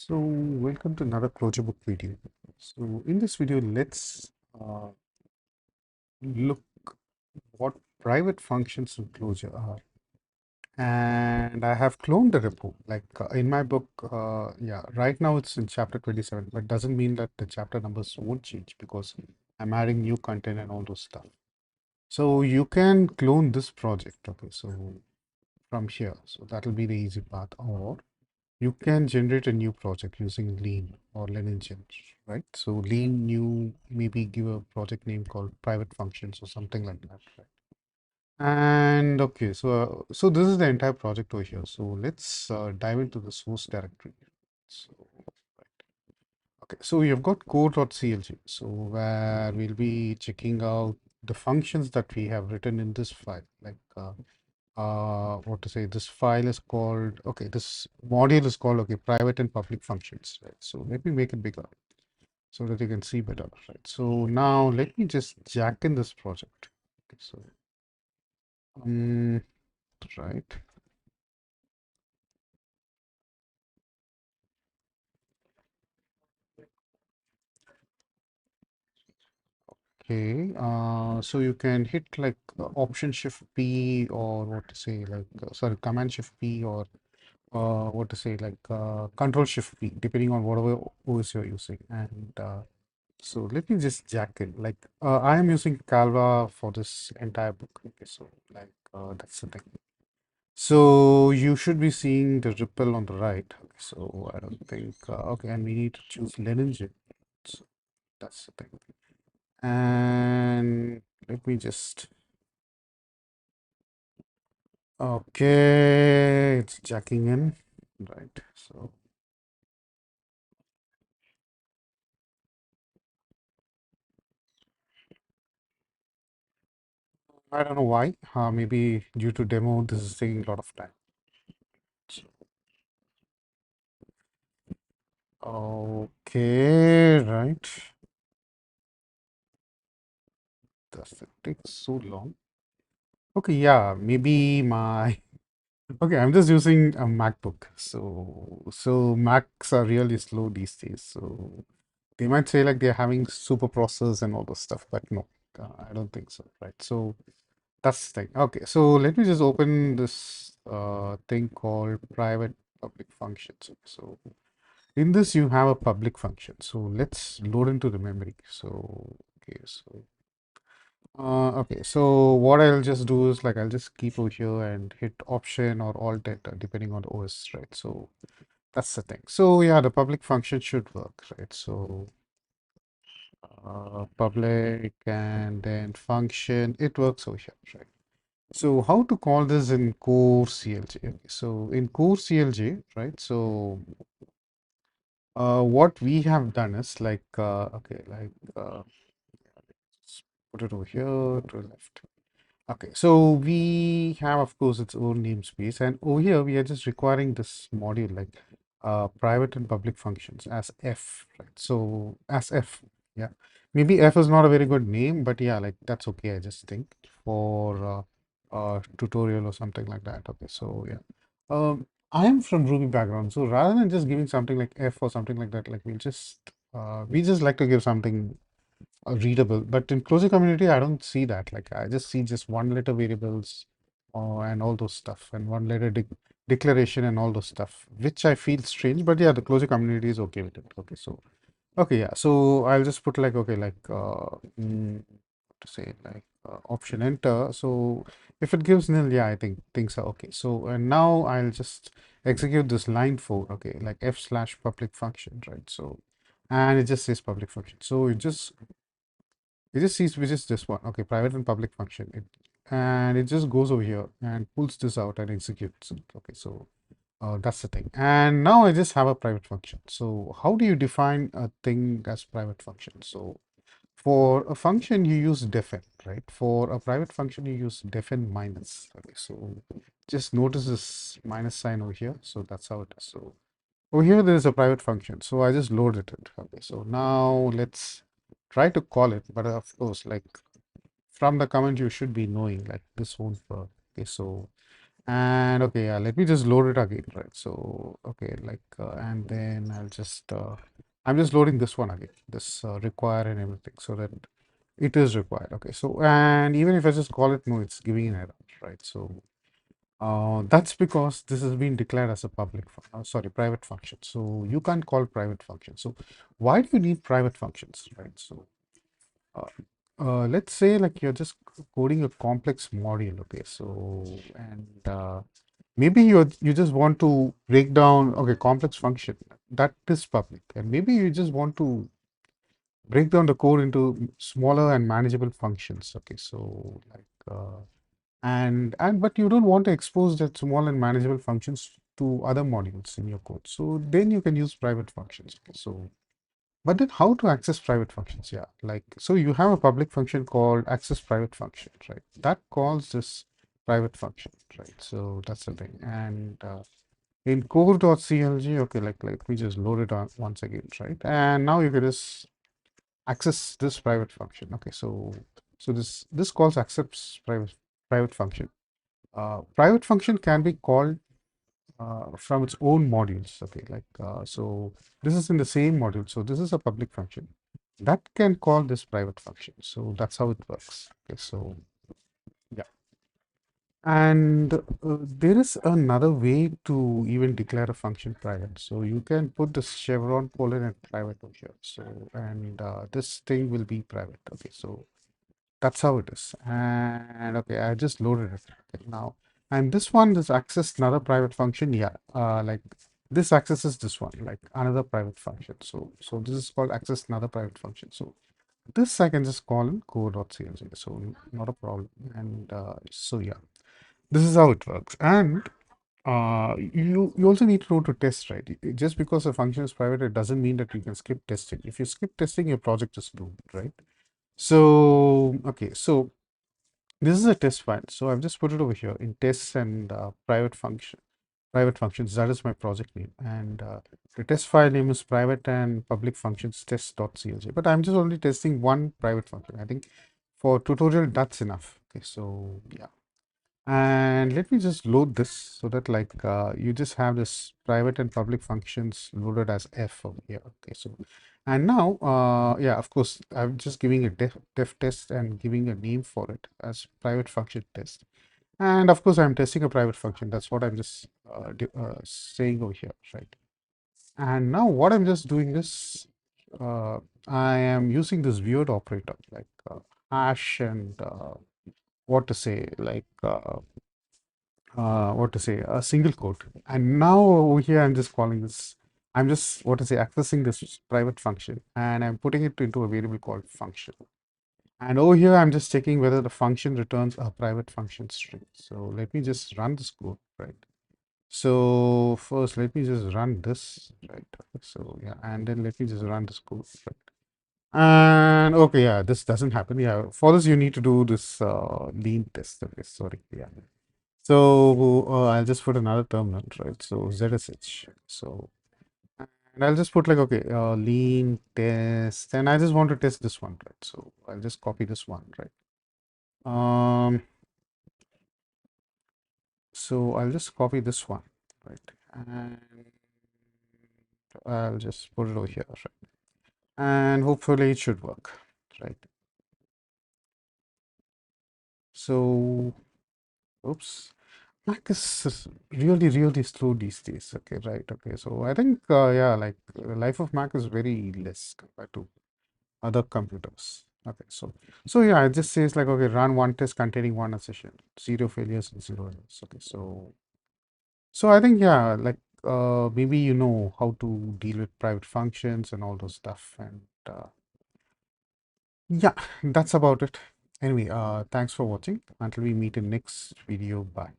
So, welcome to another Clojure book video. So, in this video, let's uh, look what private functions in Clojure are. And I have cloned the repo. Like in my book, yeah, right now it's in chapter 27, but doesn't mean that the chapter numbers won't change because I'm adding new content and all those stuff. So, you can clone this project. Okay, so from here, so that'll be the easy part. Or you can generate a new project using Lean or Leningine, right? So Lean, you maybe give a project name called private functions or something like that, right? And okay, so this is the entire project over here. So let's dive into the source directory. So right. Okay, so you've got core.clg, so where we'll be checking out the functions that we have written in this file, like what to say, this file is called, okay, this module is called, okay, private and public functions, right? So let me make it bigger so that you can see better, right? So now let me just jack in this project. Okay, so um right. Okay, so you can hit like option shift P, or what to say, like sorry, command shift P, or what to say, like control shift P, depending on whatever OS you're using. And so let me just jack in. Like I am using Canva for this entire book. Okay, so like that's the thing. So you should be seeing the ripple on the right. Okay, so I don't think okay, and we need to choose Leningen. So that's the thing. And let me just okay, it's jacking in. Right. So I don't know why. Maybe due to demo, this is taking a lot of time. So, okay, right. Does it take so long? Okay, yeah, maybe my okay, I'm just using a MacBook. So Macs are really slow these days. So they might say like they're having super processors and all those stuff, but no, I don't think so, right? So that's the thing. Okay, so let me just open this thing called private public functions. So in this you have a public function. So let's load into the memory. So okay, so okay, so what I'll just do is like I'll just keep over here and hit Option or Alt Enter depending on the OS, right? So that's the thing. So yeah, the public function should work, right? So public and then function, it works over here, right? So how to call this in core CLJ? Okay, so in core CLJ, right? So what we have done is like okay, like let's put it over here to the left. Okay, so we have, of course, its own namespace, and over here we are just requiring this module like private and public functions as F, right? So as F, yeah. Maybe F is not a very good name, but yeah, like that's okay, I just think for tutorial or something like that. Okay, so yeah. I am from Ruby background, so rather than just giving something like F or something like that, like we just like to give something readable. But in Clojure community, I don't see that. Like I just see just one letter variables and all those stuff, and one letter declaration and all those stuff, which I feel strange. But yeah, the Clojure community is okay with it. Okay, so okay, yeah. So I'll just put like okay, like to say like option enter. So if it gives nil, yeah, I think things are okay. So and now I'll just execute this line for okay, like f slash public function, right? So and it just says public function. So it just sees which is this one. Okay, private and public function. And it just goes over here and pulls this out and executes it. Okay, so that's the thing. And now I just have a private function. So how do you define a thing as private function? So for a function you use defin, right? For a private function you use defin minus. Okay, so just notice this minus sign over here. So that's how it is. So over here there is a private function. So I just loaded it. Okay, so now let's try to call it, but of course, like from the comment you should be knowing like this won't work. Okay, so And okay, yeah, let me just load it again, right? So, okay, and then I'm just loading this one again, this require and everything, so that it is required. Okay, so, and even if I just call it no, it's giving an error, right? So, that's because this has been declared as a sorry, private function. So you can't call private functions. So why do you need private functions, right? So uh, let's say like you're just coding a complex module, okay? So and maybe you just want to break down, okay, complex function that is public, and maybe you just want to break down the code into smaller and manageable functions, okay? So and but you don't want to expose that small and manageable functions to other modules in your code, so then you can use private functions. Okay, so but then how to access private functions? Yeah, like so you have a public function called access private function, right? That calls this private function, right? So that's the thing. And in core.clg, okay, like let me just load it on once again, right? And now you can just access this private function. Okay, so this calls accepts private function. Private function can be called from its own modules. Okay, so this is in the same module. So this is a public function that can call this private function. So that's how it works. Okay, so yeah, and there is another way to even declare a function private. So you can put the chevron colon and private over here. So and this thing will be private. Okay, so that's how it is. And okay, I just loaded it okay, now. And this one, this access another private function. Yeah, like this accesses this one, like another private function. So this is called access another private function. So this I can just call in core.clg. So not a problem. And so yeah, this is how it works. And you also need to know to test, right? Just because a function is private, it doesn't mean that you can skip testing. If you skip testing, your project is doomed, right? So okay, so this is a test file. So I've just put it over here in tests and private functions. That is my project name. And the test file name is private and public functions test.clj. But I'm just only testing one private function. I think for tutorial, that's enough. Okay, so yeah. And let me just load this so that you just have this private and public functions loaded as F over here. Okay, so and now yeah, of course, I'm just giving a def test and giving a name for it as private function test. And of course, I'm testing a private function. That's what I'm just saying over here, right? And now what I'm just doing is I am using this weird operator like hash and what to say what to say, a single quote. And now over here, I'm just calling this, I'm just, what to say, accessing this private function and I'm putting it into a variable called function. And over here, I'm just checking whether the function returns a private function string. So let me just run this code, right? So first, let me just run this, right? So yeah, and then let me just run this code, right? And okay, yeah, this doesn't happen. Yeah, for this, you need to do this lean test. Okay, sorry. Yeah. So I'll just put another terminal, right? So ZSH. So and I'll just put like okay, lean test, and I just want to test this one, right? So I'll just copy this one, right? Um, so I'll just copy this one, right? And I'll just put it over here, right? And hopefully it should work, right? So, oops. Mac is really, really slow these days. Okay, right. Okay, so I think, yeah, like life of Mac is very less compared to other computers. Okay, so yeah, it just says like, okay, run one test containing one session, zero failures and zero errors. Okay, so I think, yeah, like maybe you know how to deal with private functions and all those stuff. And yeah, that's about it. Anyway, thanks for watching. Until we meet in next video. Bye.